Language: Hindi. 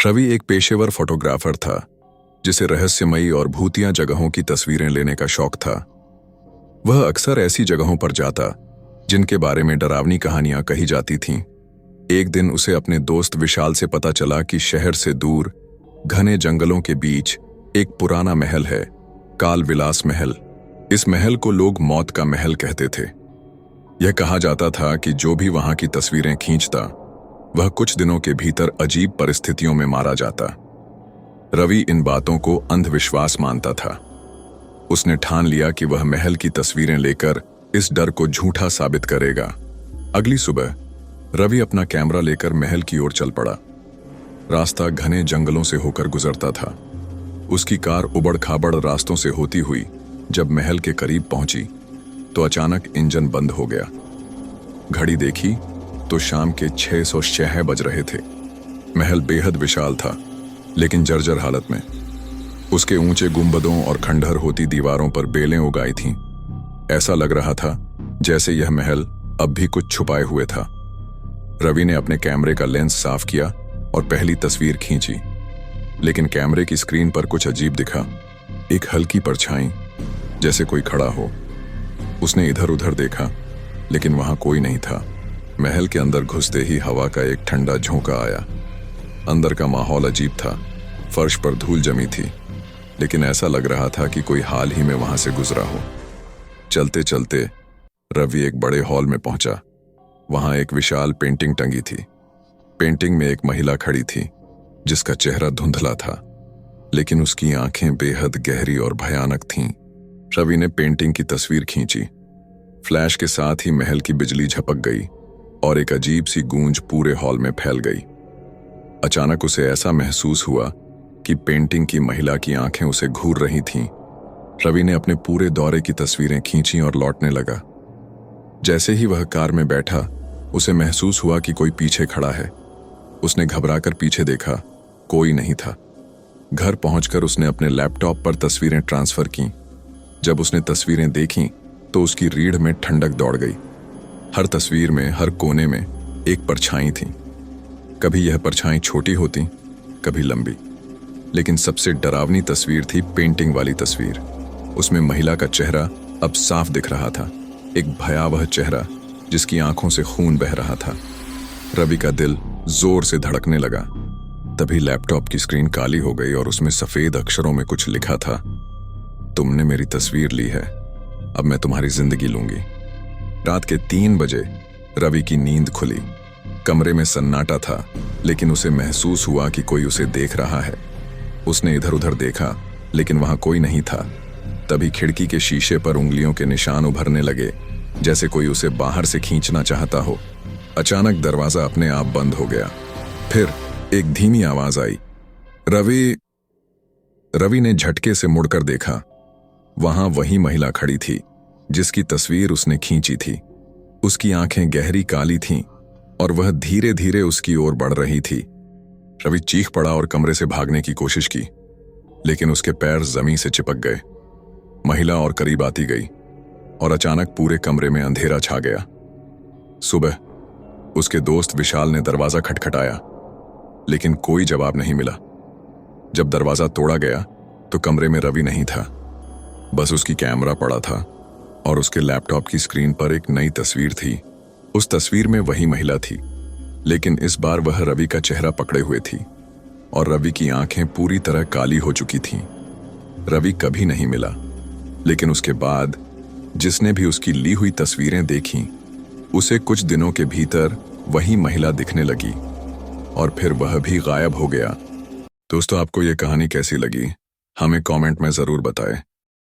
रवि एक पेशेवर फोटोग्राफर था जिसे रहस्यमयी और भूतिया जगहों की तस्वीरें लेने का शौक था। वह अक्सर ऐसी जगहों पर जाता जिनके बारे में डरावनी कहानियां कही जाती थीं। एक दिन उसे अपने दोस्त विशाल से पता चला कि शहर से दूर घने जंगलों के बीच एक पुराना महल है, काल विलास महल। इस महल को लोग मौत का महल कहते थे। यह कहा जाता था कि जो भी वहां की तस्वीरें खींचता वह कुछ दिनों के भीतर अजीब परिस्थितियों में मारा जाता। रवि इन बातों को अंधविश्वास मानता था। उसने ठान लिया कि वह महल की तस्वीरें लेकर इस डर को झूठा साबित करेगा। अगली सुबह रवि अपना कैमरा लेकर महल की ओर चल पड़ा। रास्ता घने जंगलों से होकर गुजरता था। उसकी कार उबड़ खाबड़ रास्तों से होती हुई जब महल के करीब पहुंची तो अचानक इंजन बंद हो गया। घड़ी देखी तो शाम के 6:06 बज रहे थे। महल बेहद विशाल था लेकिन जर्जर हालत में। उसके ऊंचे गुंबदों और खंडहर होती दीवारों पर बेलें उगाई थीं। ऐसा लग रहा था जैसे यह महल अब भी कुछ छुपाए हुए था। रवि ने अपने कैमरे का लेंस साफ किया और पहली तस्वीर खींची, लेकिन कैमरे की स्क्रीन पर कुछ अजीब दिखा। एक हल्की परछाई, जैसे कोई खड़ा हो। उसने इधर उधर देखा लेकिन वहां कोई नहीं था। महल के अंदर घुसते ही हवा का एक ठंडा झोंका आया। अंदर का माहौल अजीब था। फर्श पर धूल जमी थी, लेकिन ऐसा लग रहा था कि कोई हाल ही में वहां से गुजरा हो। चलते चलते रवि एक बड़े हॉल में पहुंचा। वहां एक विशाल पेंटिंग टंगी थी। पेंटिंग में एक महिला खड़ी थी जिसका चेहरा धुंधला था, लेकिन उसकी आंखें बेहद गहरी और भयानक थीं। रवि ने पेंटिंग की तस्वीर खींची। फ्लैश के साथ ही महल की बिजली झपक गई और एक अजीब सी गूंज पूरे हॉल में फैल गई। अचानक उसे ऐसा महसूस हुआ कि पेंटिंग की महिला की आंखें उसे घूर रही थीं। रवि ने अपने पूरे दौरे की तस्वीरें खींची और लौटने लगा। जैसे ही वह कार में बैठा, उसे महसूस हुआ कि कोई पीछे खड़ा है। उसने घबराकर पीछे देखा, कोई नहीं था। घर पहुंचकर उसने अपने लैपटॉप पर तस्वीरें ट्रांसफर कीं। जब उसने तस्वीरें देखीं तो उसकी रीढ़ में ठंडक दौड़ गई। हर तस्वीर में, हर कोने में एक परछाई थी। कभी यह परछाई छोटी होती, कभी लंबी, लेकिन सबसे डरावनी तस्वीर थी पेंटिंग वाली तस्वीर। उसमें महिला का चेहरा अब साफ दिख रहा था, एक भयावह चेहरा जिसकी आंखों से खून बह रहा था। रवि का दिल जोर से धड़कने लगा। तभी लैपटॉप की स्क्रीन काली हो गई और उसमें सफेद अक्षरों में कुछ लिखा था, तुमने मेरी तस्वीर ली है, अब मैं तुम्हारी जिंदगी लूंगी। रात के 3 बजे रवि की नींद खुली। कमरे में सन्नाटा था, लेकिन उसे महसूस हुआ कि कोई उसे देख रहा है। उसने इधर उधर देखा, लेकिन वहां कोई नहीं था। तभी खिड़की के शीशे पर उंगलियों के निशान उभरने लगे, जैसे कोई उसे बाहर से खींचना चाहता हो। अचानक दरवाजा अपने आप बंद हो गया। फिर एक धीमी आवाज आई, रवि ने झटके से मुड़कर देखा। वहां वही महिला खड़ी थी जिसकी तस्वीर उसने खींची थी। उसकी आंखें गहरी काली थीं और वह धीरे धीरे उसकी ओर बढ़ रही थी। रवि चीख पड़ा और कमरे से भागने की कोशिश की, लेकिन उसके पैर जमीन से चिपक गए। महिला और करीब आती गई और अचानक पूरे कमरे में अंधेरा छा गया। सुबह उसके दोस्त विशाल ने दरवाजा खटखटाया, लेकिन कोई जवाब नहीं मिला। जब दरवाजा तोड़ा गया तो कमरे में रवि नहीं था, बस उसकी कैमरा पड़ा था और उसके लैपटॉप की स्क्रीन पर एक नई तस्वीर थी। उस तस्वीर में वही महिला थी, लेकिन इस बार वह रवि का चेहरा पकड़े हुए थी और रवि की आंखें पूरी तरह काली हो चुकी थीं। रवि कभी नहीं मिला, लेकिन उसके बाद जिसने भी उसकी ली हुई तस्वीरें देखीं, उसे कुछ दिनों के भीतर वही महिला दिखने लगी और फिर वह भी गायब हो गया। दोस्तों, आपको यह कहानी कैसी लगी हमें कमेंट में जरूर बताएं।